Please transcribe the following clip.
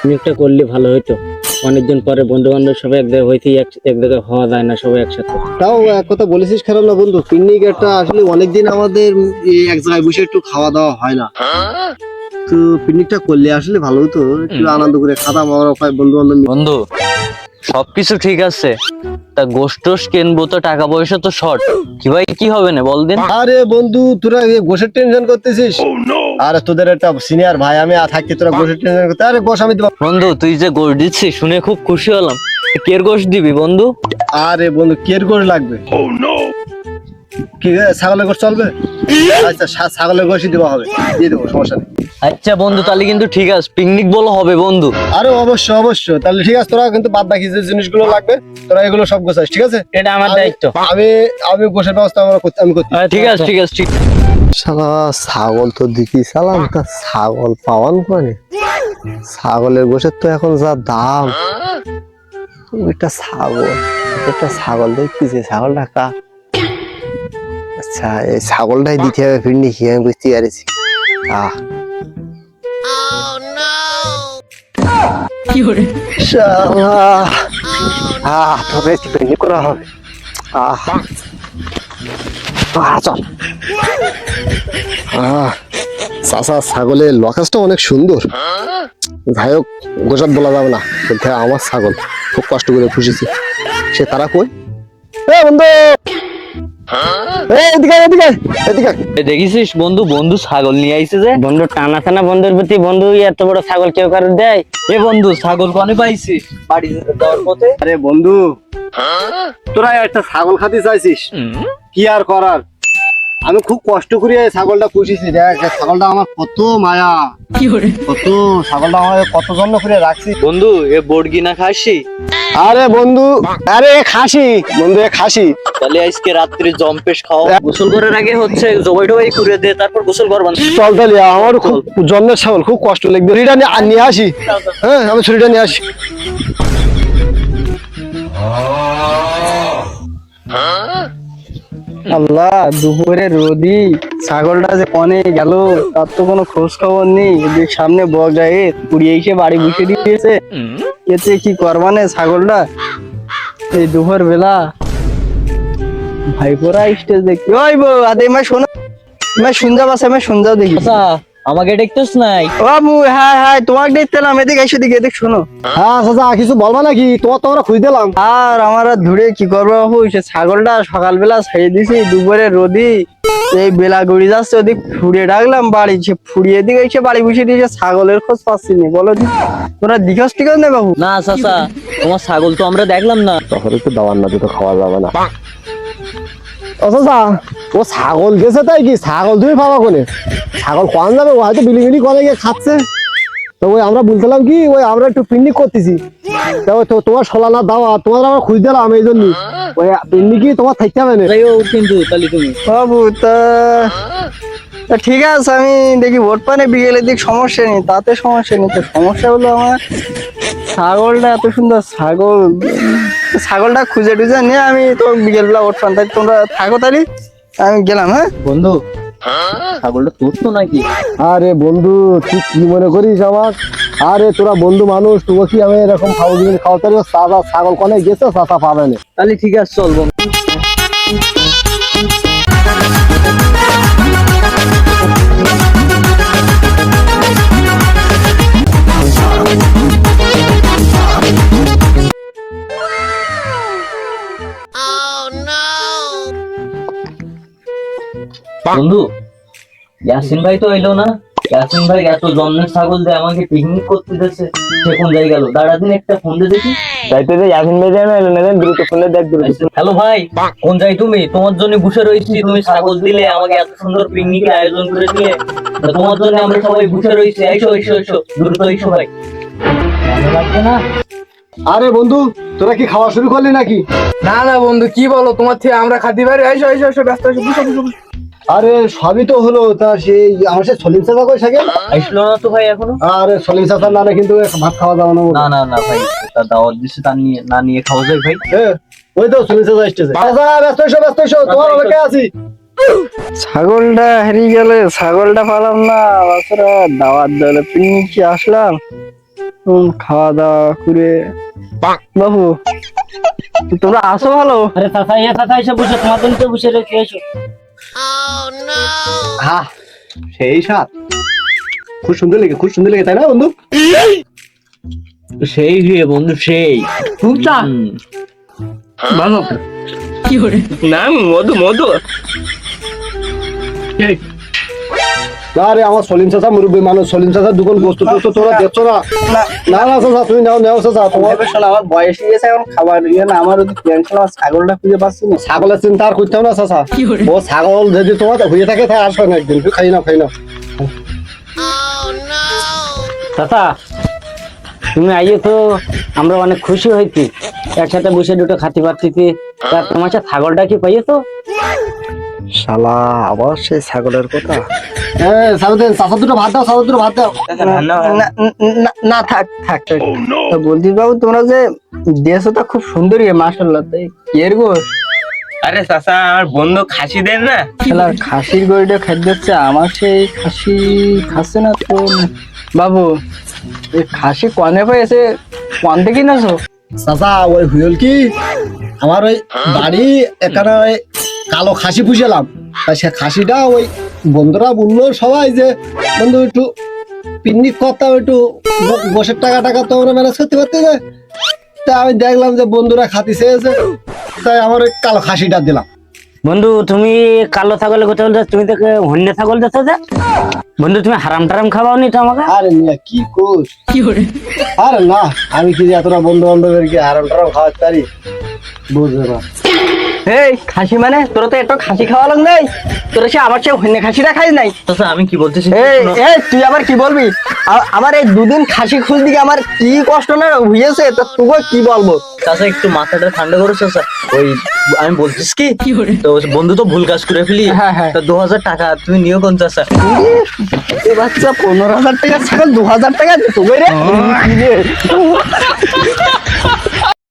পিকনিকটা করলে ভালো হতো। অনেকদিন পরে বন্ধু বান্ধব সবাই এক জায়গায় হইতেই এক জায়গায় হওয়া যায় না সবাই একসাথে। তাও এক কথা বলেছিস খারাপ না বন্ধু, পিকনিক একটা আসলে অনেকদিন আমাদের এক জায়গায় বসে একটু খাওয়া দাওয়া হয় না। তো পিকনিকটা করলে আসলে ভালো হতো, একটু আনন্দ করে খাতাম আমরা বন্ধু বান্ধব। বন্ধু সবকিছু ঠিক আছে, তা গোশত কিনবো তো টাকা পয়সা তো শর্ট, কি ভাই কি হবে না বল দিন। আরে বন্ধু তোরা গোশের টেনশন করতেছিস, আরে তোদের একটা সিনিয়র ভাই আমি থাকতে তোরা গোশের টেনশন করতে। আরে গোশ আমি দেবো। বন্ধু তুই যে গোশ দিচ্ছিস শুনে খুব খুশি হলাম। কের গোশ দিবি বন্ধু? আরে বন্ধু কের গোশ লাগবে? কি ছাগলের গোশ চলবে? আচ্ছা ছাগলের গোশই দেওয়া হবে, দিয়ে দেবো, সমস্যা নেই। আচ্ছা বন্ধু তাহলে কিন্তু ঠিক আছে, পিকনিক বলো হবে বন্ধু। আরে অবশ্যই অবশ্যই, তাহলে ঠিক আছে। তোরা কিন্তু বাদ বাকি যে জিনিসগুলো লাগবে তোরা এগুলো সব গোছাস, ঠিক আছে? এটা আমার দায়িত্ব। আমি গোশের ব্যবস্থা আমি করতে। ঠিক আছে ঠিক আছে ঠিক। শালা ছাগল তো দেখি সালাম, তা ছাগল পাওয়ান করে। ছাগলের গোশের তো এখন যা দাম, একটা ছাগল দেখতেছে, ছাগলটা কা? আচ্ছা এই ছাগলটাই দিতে হবে ফিরনি, কি আমি বুঝতে পারছি। তবে ফিরনি করা হবে। চল। চাচা ছাগলের লকাসটা অনেক সুন্দর। যাই হোক গোসাপ বলা যাবে না, আমার ছাগল খুব কষ্ট করে পুষেছি। সে তারা কই? বন্ধু দেখিস বন্ধু, বন্ধু ছাগল নিয়ে আইছে যে। বন্ধু টানা টানা বন্ধুর প্রতি বন্ধু এত বড় ছাগল কেউ কারো দেয়? এ বন্ধু ছাগল কনে পাইছিস বাড়ি যাওয়ার পথে? আরে বন্ধু তোরা একটা ছাগল খাতে চাইছিস, কি আর করার, আমি খুব কষ্ট করে ছাগলটা পুষেছি। দেখ ছাগলটা আমার কত মায়া, কত ছাগলটা আমার কত যত্ন করে রাখছি। বন্ধু এ বর্গি না খাসি? আরে বন্ধু, আরে খাসি বন্ধু, খাসি। তাহলে আজকে রাত্রি জম্পেশ খাও, গোসল করার আগে হচ্ছে জবাই টবাই করে দে, তারপর গোসল করবান। চল তাহলে, আমার খুব জন্মের ছাগল, খুব কষ্ট লাগবে। ছুরিটা নিয়ে আসি। হ্যাঁ আমি ছুরিটা নিয়ে আসি। আল্লাহ দুপুরে রোদি, ছাগলটা যে কনে গেল তার তো কোনো খোঁজ খবর নেই। এদিক সামনে বগায়ে পুড়িয়ে এসে বাড়ি বসে দিয়েছে, এতে কি করবানে ছাগলটা এই দুপুর বেলা? ভাইপোরা স্টেজ দেখি। ওই বউ আদে মা শোনো, শুনজাও আছে, শুনজাও দেখি। আমাকে দেখতেছ নাই? ও বাবু, হ্যাঁ হ্যাঁ তোমাকে দেখতেলাম, এদিকে এসে দিকে এদিক শোনো। হ্যাঁ চাচা কিছু বলবা নাকি? তোমার তো আমরা খুঁজে দিলাম। আর আমার আর ধরে কি করবো বাবু, সে ছাগলটা সকালবেলা ছেড়ে দিছি, দুপুরে রোদি এই বেলা গড়ি যাচ্ছে, ওদিক ফুড়িয়ে ডাকলাম বাড়ি, সে ফুড়িয়ে দিকে এসে বাড়ি বসে দিয়েছে, ছাগলের খোঁজ পাচ্ছি না। বলো তোমরা দিঘাস টিকাস নেই বাবু? না চাচা, তোমার ছাগল তো আমরা দেখলাম না। তখন একটু দাওয়ার না দিতে খাওয়া যাবে না। ও চাচা ও ছাগল গেছে তাই কি? ছাগল তুমি পাবা কোনে? ছাগল কন যাবে, ও হয়তো বিলি করে গিয়ে খাচ্ছে। তো ওই আমরা বলছিলাম কি, ওই আমরা একটু পিকনিক করতেছি, তো তোমার সোলানা দাওয়া, তোমার আমরা খুঁজ দিলাম এই জন্য। ওই পিকনিক তোমার থাকতে হবে না কিন্তু তাহলে তুমি বাবু তা ঠিক আছে, আমি দেখি ভোট পানে বিকেলের দিক সমস্যা নেই, তাতে সমস্যা নেই। তো সমস্যা হলো আমার ছাগলটা, এত সুন্দর ছাগল, ছাগলটা খুঁজে টুজে নিয়ে আমি তো বিকেলবেলা ভোট পান, তাই তোমরা থাকো, তাহলে আমি গেলাম। হ্যাঁ বন্ধু ছাগলটা তোর তো নাকি? আরে বন্ধু তুই কি মনে করিস আমার? আরে তোরা বন্ধু মানুষ, তোকে কি আমি এরকম খাওয়াতে চাচা ছাগল কনে গেছে, চাচা পাবে না। তাহলে ঠিক আছে চল বন্ধু। বন্ধু ইয়াসিন ভাই তো এলো না। ইয়াসিন ভাই এত জন্মের ছাগল দিয়ে আমাকে পিকনিক করতে দিয়েছে, সে কোন জায়গায় গেল? দাঁড়া দিন একটা ফোন দিয়ে দেখি। যাইতে যে ইয়াসিন ভাই যায় না, এলো না, দ্রুত ফোনে দেখ দ্রুত। হ্যালো ভাই, কোন যাই তুমি? তোমার জন্য বসে রয়েছি, তুমি ছাগল দিলে আমাকে এত সুন্দর পিকনিকের আয়োজন করে দিয়ে, তোমার জন্য আমরা সবাই বসে রয়েছি। এসো এসো এসো, দ্রুত এসো ভাই। ভালো লাগছে না? আরে বন্ধু তোরা কি খাওয়া শুরু করলি নাকি? না না বন্ধু, কি বলো, তোমার থেকে আমরা খাতে পারি? এসো এসো এসো, ব্যস্ত এসো, বসো বসো বসো। আরে সবই তো হলো, তা সেই আমার সে সলিম চাচা কই থাকে? আসলো না তো ভাই এখনো? আরে সলিম চাচা না কিন্তু ভাত খাওয়া যাবে না। না না না ভাই, তার দাওয়াত দিচ্ছে, তার নিয়ে না নিয়ে খাওয়া যায় ভাই? ওই তো সলিম চাচা আসতেছে। চাচা ব্যস্ত এসো, তোমার অপেক্ষা আছি। ছাগলটা হারিয়ে গেলে, ছাগলটা পালাম না, বাচ্চারা দাওয়াত দিলে পিকনিক আসলাম, খাওয়া দাওয়া করে বাবু তোমরা আসো ভালো। আরে চাচা চাচা এসে বসে তোমার জন্য তো বসে রয়েছে এসো। হ্যাঁ সেই সাত খুব সুন্দর লেগে তাই না বন্ধু? সেই রে বন্ধু সেই খুব চা ভালো না মধু মধু না রে আমার সলিম চাচা মুরব্বী মানুষ, সলিম চাচার দোকান বস্তু তোরা দেখছো না? না না চাচা তুমি নাও চাচা তোমার। শোনো আমার বয়স হয়ে গেছে এখন খাবার ইয়ে না, আমার ওদিকে টেনশন, আমার ছাগলটা খুঁজে পাচ্ছি না। ছাগলের চিন্তা আর করতে হবে না চাচা, ও ছাগল যদি তোমার হয়ে থাকে তাই আসবে না একদিন, তুই খাই নাও। চাচা তুমি আইয়ে তো আমরা অনেক খুশি হয়েছি, একসাথে বসে দুটো খাতে পারতেছি। তা তোমার সাথে ছাগলটা কি পাইয়েছো? শালা আবার সেই ছাগলের কথা। হ্যাঁ চাচা দুটো ভাত দাও। না থাক তো বলছি বাবু তোমরা যে দিয়েছো তা খুব সুন্দরই মাশাআল্লাহ। তাই এর গো আরে চাচা আমার বন্ধু খাসি দেন না। শালা খাসির গড়িটা খাদ্য হচ্ছে, আমার সেই খাসি খাচ্ছে না তো। বাবু এই খাসি কনে পেয়েছে, কন থেকে নাছো? চাচা ওই হুইল কি আমার ওই বাড়ি এখানে ওই কালো খাসি পুষেলাম, তাই সে খাসিটা ওই বন্ধুরা বললো সবাই যে বন্ধু একটু পিকনিক করতাম, একটু বসের টাকা তো আমরা ম্যানেজ করতে পারতে না। তা আমি দেখলাম যে বন্ধুরা খাতি চেয়েছে, তাই আমার ওই কালো খাসিটা দিলাম। বন্ধু তুমি কালো ছাগলের কথা বলছো, তুমি তো হন্য ছাগল দেখো যে। বন্ধু তুমি হারাম টারাম খাওয়াও নি তো আমাকে? আরে মিয়া কি কোস, আরে না আমি কি যে এতটা বন্ধু বান্ধবের কি আরাম টারাম খাওয়াতে পারি, বুঝবে না। এই খাসি মানে তোরা তো একটু খাসি খাওয়া লোক নেই, তোরা সে আমার সে হন্য খাসিটা খাই নাই। চাচা আমি কি বলতেছি এই তুই আবার কি বলবি? আমার এই দুদিন খাসি খুঁজ দিকে আমার কি কষ্ট না হয়েছে, তো তোকে কি বলবো? চাচা একটু মাথাটা ঠান্ডা করো চাচা। ওই আমি বলছিস কি তো বন্ধু তো ভুল কাজ করে ফেলি। হ্যাঁ। তা 2000 টাকা তুমি নিও কোন চাচা? এই বাচ্চা 15,000 টাকা ছাগল 2,000 টাকা তোকে রে।